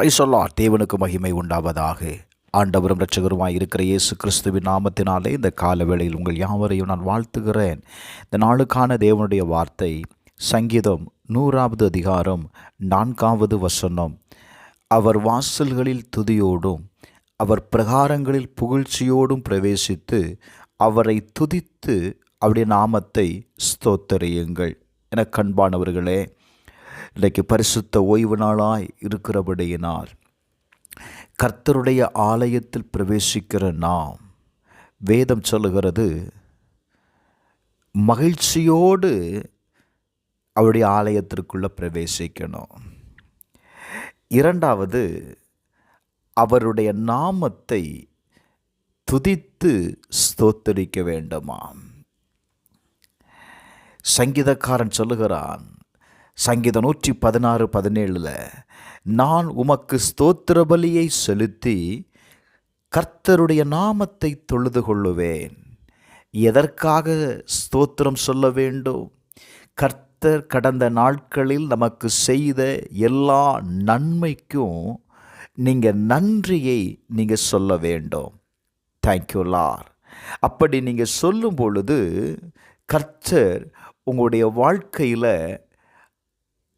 Price அல்லாஹ். தேவனுக்கு மகிமை உண்டாவதாக. ஆண்டவரும் இரட்சகருமாய் இருக்கிற இயேசு கிறிஸ்துவின் நாமத்தினாலே இந்த கால வேளையில் உங்கள் யாவரையும் நான் வாழ்த்துகிறேன். இந்த நாளுக்கான தேவனுடைய வார்த்தை சங்கீதம் 100வது அதிகாரம் 4வது வசனம். அவர் வாசல்களில் துதியோடும் அவர் பிரகாரங்களில் புகழ்ச்சியோடும் பிரவேசித்து அவரை துதித்து அவருடைய நாமத்தை ஸ்தோத்தரியுங்கள். என கண்பானவர்களே, இன்றைக்கு பரிசுத்த ஓய்வு நாளாய் இருக்கிறபடியினால் கர்த்தருடைய ஆலயத்தில் பிரவேசிக்கிற நாம், வேதம் சொல்லுகிறது, மகிழ்ச்சியோடு அவருடைய ஆலயத்திற்குள்ளே பிரவேசிக்கணும். இரண்டாவது, அவருடைய நாமத்தை துதித்து ஸ்தோத்தரிக்க வேண்டுமாம். சங்கீதக்காரன் சொல்லுகிறான், சங்கீதம் 116:17, நான் உமக்கு ஸ்தோத்திர பலியை செலுத்தி கர்த்தருடைய நாமத்தை தொழுது கொள்ளுவேன். எதற்காக ஸ்தோத்திரம் சொல்ல வேண்டும்? கர்த்தர் கடந்த நாட்களில் நமக்கு செய்த எல்லா நன்மைக்கும் நீங்கள் நன்றியை நீங்கள் சொல்ல வேண்டும். Thank you Lord. அப்படி நீங்கள் சொல்லும் பொழுது கர்த்தர் உங்களுடைய வாழ்க்கையில்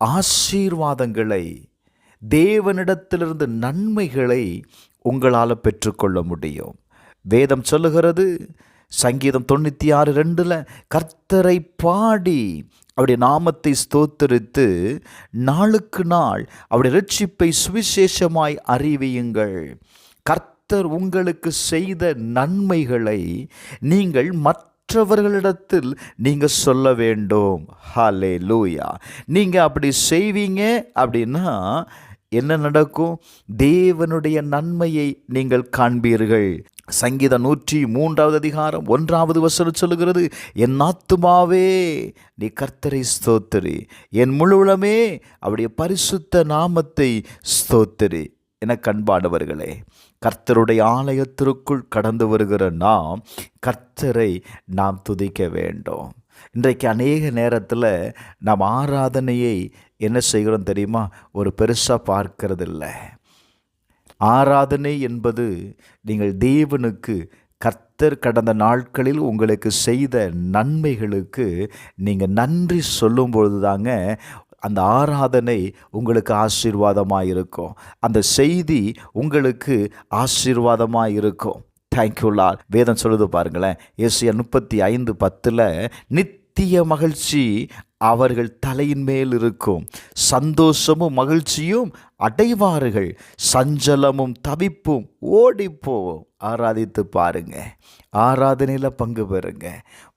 ஆசீர்வாதங்களை, தேவனிடத்திலிருந்து நன்மைகளை உங்களால் பெற்றுக்கொள்ள முடியும். வேதம் சொல்லுகிறது, சங்கீதம் 96:2, கர்த்தரை பாடி அவருடைய நாமத்தை ஸ்தோத்தரித்து நாளுக்கு நாள் அவருடைய இரட்சிப்பை சுவிசேஷமாய் அறிவியுங்கள். கர்த்தர் உங்களுக்கு செய்த நன்மைகளை நீங்கள் மற்றவர்களிடத்தில் நீங்கள் சொல்ல வேண்டும். ஹல்லேலூயா. நீங்கள் அப்படி செய்வீங்க அப்படின்னா என்ன நடக்கும்? தேவனுடைய நன்மையை நீங்கள் காண்பீர்கள். சங்கீதம் 103வது அதிகாரம் 1வது வசனம் சொல்லுகிறது, என் ஆத்துமாவே நீ கர்த்தரை ஸ்தோத்திரி, என் முழு உளமே அவருடைய பரிசுத்த நாமத்தை ஸ்தோத்திரி. என கண்பானவர்களே, கர்த்தருடைய ஆலயத்திற்குள் கடந்து வருகிற நாம் கர்த்தரை நாம் துதிக்க வேண்டும். இன்றைக்கு அநேக நேரத்தில் நாம் ஆராதனையை என்ன செய்கிறோம் தெரியுமா? ஒரு பெருசாக பார்க்கறதில்ல. ஆராதனை என்பது நீங்கள் தேவனுக்கு, கர்த்தர் கடந்த நாட்களில் உங்களுக்கு செய்த நன்மைகளுக்கு நீங்கள் நன்றி சொல்லும் பொழுது தாங்க அந்த ஆராதனை உங்களுக்கு ஆசீர்வாதமாக இருக்கும். அந்த செய்தி உங்களுக்கு ஆசீர்வாதமாக இருக்கும். Thank you Lord. வேதம் சொல்லுது பாருங்களேன், ஏசாயா 35:10, நித்திய மகிழ்ச்சி அவர்கள் தலையின் மேல் இருக்கும், சந்தோஷமும் மகிழ்ச்சியும் அடைவார்கள், சஞ்சலமும் தவிப்பும் ஓடிப்போவோம். ஆராதித்து பாருங்க, ஆராதனையில் பங்கு பெறுங்க,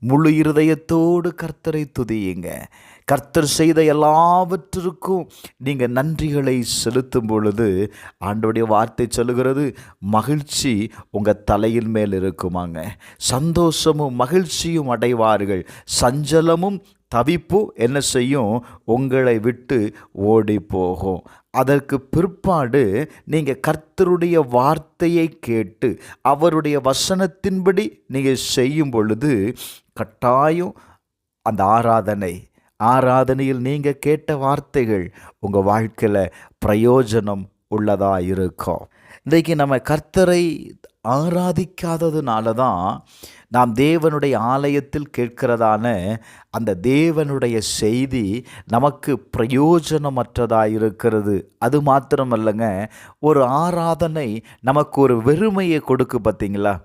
முழு இருதயத்தோடு கர்த்தரை துதியுங்க. கர்த்தர் செய்த எல்லாவற்றிற்கும் நீங்கள் நன்றிகளை செலுத்தும் பொழுது ஆண்டவருடைய வார்த்தை சொல்லுகிறது, மகிழ்ச்சி உங்கள் தலையின் மேல் இருக்குமாங்க. சந்தோஷமும் மகிழ்ச்சியும் அடைவார்கள், சஞ்சலமும் தவிப்பும் என்ன செய்யும்? உங்களை விட்டு ஓடி போகும். அதற்கு பிற்பாடு நீங்கள் கர்த்தருடைய வார்த்தையை கேட்டு அவருடைய வசனத்தின்படி நீங்கள் செய்யும் பொழுது கட்டாயம் அந்த ஆராதனையில் நீங்கள் கேட்ட வார்த்தைகள் உங்கள் வாழ்க்கையில் பிரயோஜனம் உள்ளதாக இருக்கும். இன்றைக்கு நம்ம கர்த்தரை ஆராதிக்காததுனால தான் நாம் தேவனுடைய ஆலயத்தில் கேட்கிறதான அந்த தேவனுடைய செய்தி நமக்கு பிரயோஜனமற்றதாக இருக்கிறது. அது மாத்திரமல்லங்க, ஒரு ஆராதனை நமக்கு ஒரு வெறுமையை கொடுக்கு. பார்த்தீங்களா?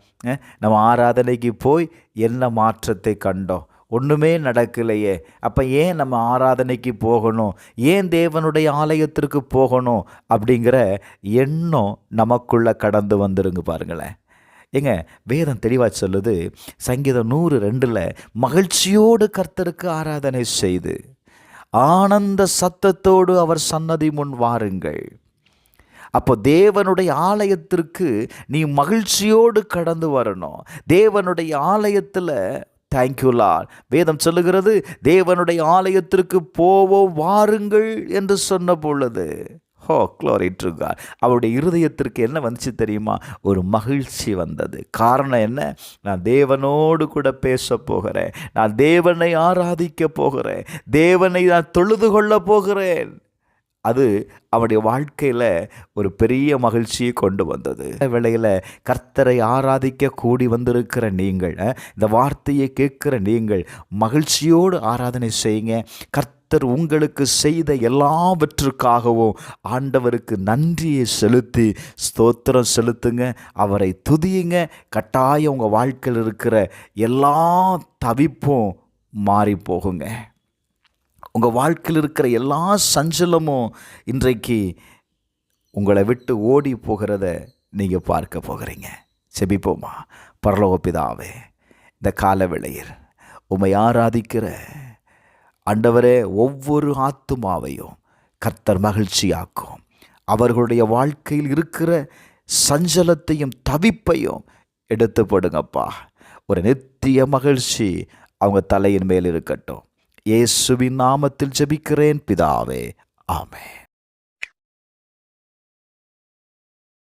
நம்ம ஆராதனைக்கு போய் என்ன மாற்றத்தை கண்டோம்? ஒன்றுமே நடக்கலையே. அப்போ ஏன் நம்ம ஆராதனைக்கு போகணும்? ஏன் தேவனுடைய ஆலயத்திற்கு போகணும்? அப்படிங்கிற எண்ணம் நமக்குள்ளே கடந்து வந்துருங்க. பாருங்களேன், ஏங்க வேதம் தெளிவாக சொல்லுது, சங்கீதம் 102, மகிழ்ச்சியோடு கர்த்தருக்கு ஆராதனை செய்து ஆனந்த சத்தத்தோடு அவர் சன்னதி முன் வாருங்கள். அப்போ தேவனுடைய ஆலயத்திற்கு நீ மகிழ்ச்சியோடு கடந்து வரணும். தேவனுடைய ஆலயத்தில் தேங்க்யூ லார்ட். வேதம் சொல்லுகிறது, தேவனுடைய ஆலயத்திற்கு போவோம் வாருங்கள் என்று சொன்ன பொழுது, க்ளோரி டு காட், அவருடைய இருதயத்திற்கு என்ன வந்துச்சு தெரியுமா? ஒரு மகிழ்ச்சி வந்தது. காரணம் என்ன? நான் தேவனோடு கூட பேச போகிறேன், நான் தேவனை ஆராதிக்க போகிறேன், தேவனை நான் தொழுது கொள்ள போகிறேன். அது அவனுடைய வாழ்க்கையில் ஒரு பெரிய மகிழ்ச்சியை கொண்டு வந்தது. வேளையில் கர்த்தரை ஆராதிக்க கூடி வந்திருக்கிற நீங்கள், இந்த வார்த்தையை கேட்கிற நீங்கள் மகிழ்ச்சியோடு ஆராதனை செய்யுங்க. கர்த்தர் உங்களுக்கு செய்த எல்லாவற்றுக்காகவும் ஆண்டவருக்கு நன்றியை செலுத்தி ஸ்தோத்திரம் செலுத்துங்க, அவரை துதியுங்க. கட்டாயம் உங்கள் வாழ்க்கையில் இருக்கிற எல்லா தவிப்பும் மாறி போகுங்க. உங்கள் வாழ்க்கையில் இருக்கிற எல்லா சஞ்சலமும் இன்றைக்கு உங்களை விட்டு ஓடி போகிறத நீங்கள் பார்க்க போகிறீங்க. செபிப்போமா. பரலோக பிதாவே, இந்த கால வேளையில் உம்மை ஆராதிக்கிற ஆண்டவரே, ஒவ்வொரு ஆத்துமாவையும் கர்த்தர் மகிழ்ச்சியாக்கும். அவர்களுடைய வாழ்க்கையில் இருக்கிற சஞ்சலத்தையும் தவிப்பையும் எடுத்து போடுங்கப்பா. ஒரு நித்திய மகிழ்ச்சி அவங்க தலையின் மேல் இருக்கட்டும். இயேசுவின் நாமத்தில் ஜெபிக்கிறேன் பிதாவே, ஆமென்.